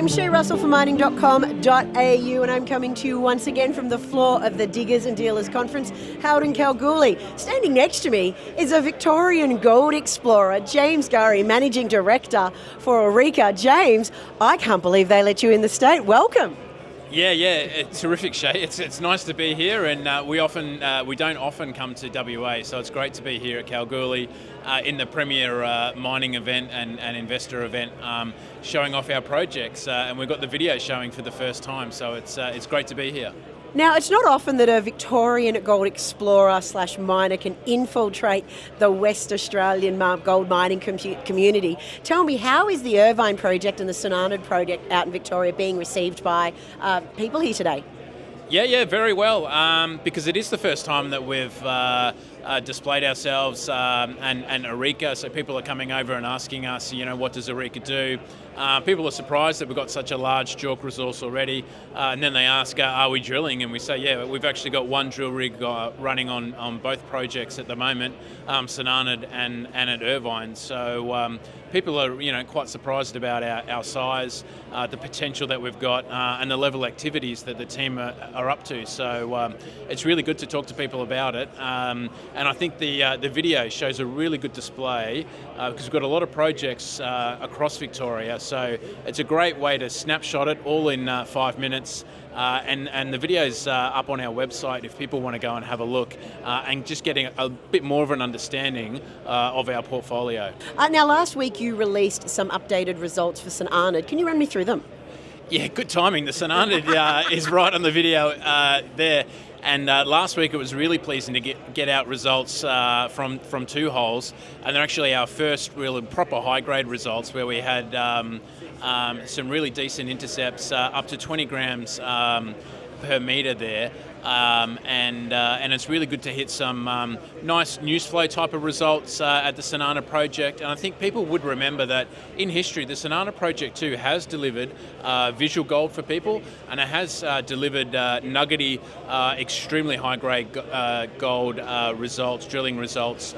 I'm Shae Russell from mining.com.au, and I'm coming to you once again from the floor of the Diggers and Dealers Conference held in Kalgoorlie. Standing next to me is a Victorian gold explorer, James Gurry, Managing Director for Aureka. James, I can't believe they let you in the state. Welcome. Yeah, it's terrific, Shae. It's nice to be here, and we don't often come to WA, so it's great to be here at Kalgoorlie in the premier mining event and investor event, showing off our projects, and we've got the video showing for the first time, so it's great to be here. Now, it's not often that a Victorian gold explorer / miner can infiltrate the West Australian gold mining community. Tell me, how is the Irvine project and the St Arnaud project out in Victoria being received by people here today? Yeah, very well, because it is the first time that we've displayed ourselves and Aureka, so people are coming over and asking us, what does Aureka do? People are surprised that we've got such a large JORC resource already, and then they ask, are we drilling? And we say, yeah, we've actually got one drill rig running on both projects at the moment, St Arnaud and at Irvine. So people are quite surprised about our size, the potential that we've got, and the level of activities that the team are up to. So it's really good to talk to people about it. And I think the video shows a really good display because we've got a lot of projects across Victoria. So it's a great way to snapshot it all in 5 minutes. And the video's up on our website if people want to go and have a look and just getting a bit more of an understanding of our portfolio. Now, last week you released some updated results for St Arnaud. Can you run me through them? Yeah, good timing. The St Arnaud is right on the video there. And last week it was really pleasing to get out results from 2 holes, and they're actually our first real proper high-grade results where we had some really decent intercepts, up to 20 grams per metre there. And it's really good to hit some nice news flow type of results at the St Arnaud project. And I think people would remember that in history, the St Arnaud project too has delivered visual gold for people, and it has delivered nuggety, extremely high grade gold results, drilling results.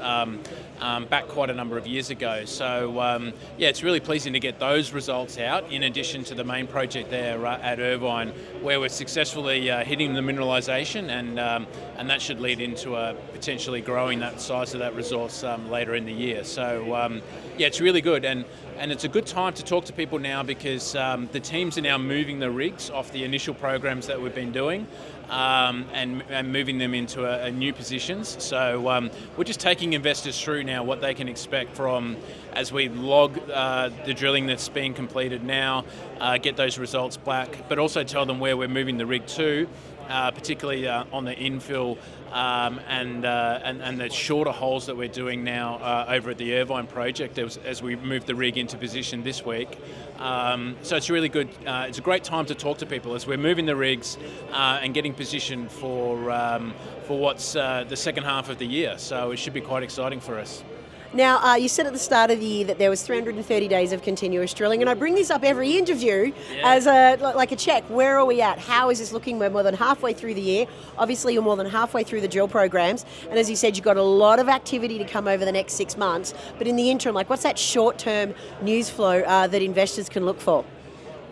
Back quite a number of years ago. So it's really pleasing to get those results out in addition to the main project there at Irvine, where we're successfully hitting the mineralisation, and that should lead into potentially growing that size of that resource later in the year. So it's really good, and it's a good time to talk to people now because the teams are now moving the rigs off the initial programs that we've been doing and moving them into a new positions. So we're just taking investors through now what they can expect from as we log the drilling that's being completed now, get those results back, but also tell them where we're moving the rig to, particularly on the infill and the shorter holes that we're doing now over at the Irvine project as we move the rig into position this week. So it's really good. It's a great time to talk to people as we're moving the rigs and getting positioned for what's the second half of the year. So it should be quite exciting for us. Now, you said at the start of the year that there was 330 days of continuous drilling, and I bring this up every interview as a check. Where are we at? How is this looking? We're more than halfway through the year. Obviously, you're more than halfway through the drill programs, and as you said, you've got a lot of activity to come over the next 6 months. But in the interim, what's that short-term news flow that investors can look for?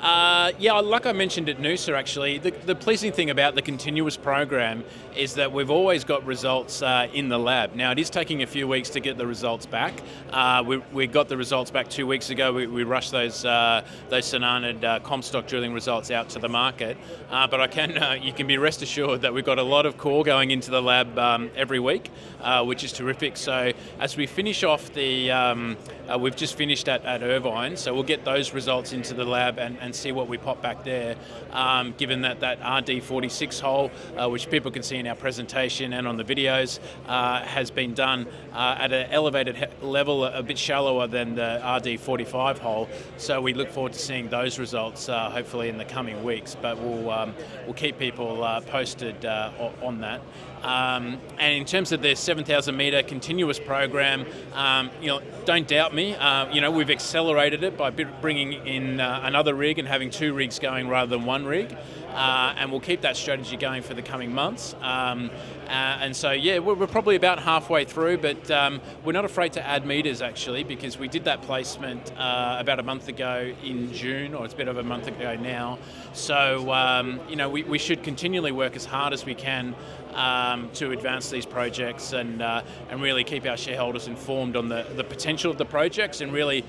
Like I mentioned at Noosa, actually, the pleasing thing about the continuous program is that we've always got results in the lab. Now, it is taking a few weeks to get the results back. We got the results back 2 weeks ago. We rushed those St Arnaud Comstock drilling results out to the market. But you can be rest assured that we've got a lot of core going into the lab every week, which is terrific. So as we finish off we've just finished at Irvine, so we'll get those results into the lab and see what we pop back there, given that RD46 hole, which people can see in our presentation and on the videos, has been done at an elevated level, a bit shallower than the RD45 hole. So we look forward to seeing those results hopefully in the coming weeks, but we'll keep people posted on that. And in terms of the 7,000 metre continuous program, don't doubt me. We've accelerated it by bringing in another rig and having 2 rigs going rather than 1 rig. And we'll keep that strategy going for the coming months. And so, we're probably about halfway through, but we're not afraid to add meters actually, because we did that placement about a month ago in June, or it's a bit of a month ago now. So, we should continually work as hard as we can to advance these projects and really keep our shareholders informed on the potential of the projects, and really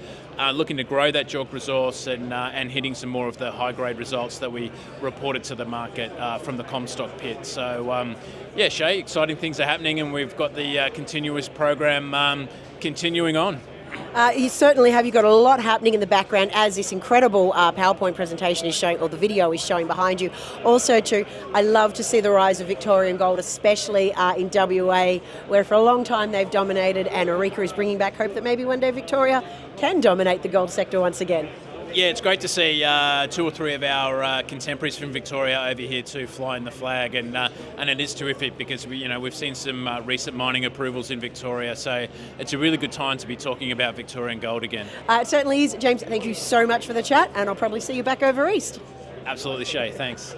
looking to grow that JORC resource and hitting some more of the high-grade results that we reported to the market from the Comstock pit. So, Shae, exciting things are happening, and we've got the continuous program continuing on. You certainly have. You've got a lot happening in the background, as this incredible PowerPoint presentation is showing, or the video is showing behind you. Also, too, I love to see the rise of Victorian gold, especially in WA, where for a long time they've dominated, and Aureka is bringing back hope that maybe one day Victoria can dominate the gold sector once again. Yeah, it's great to see 2 or 3 of our contemporaries from Victoria over here too, flying the flag, and it is terrific because we've seen some recent mining approvals in Victoria, so it's a really good time to be talking about Victorian gold again. It certainly is. James, thank you so much for the chat, and I'll probably see you back over east. Absolutely, Shae. Thanks.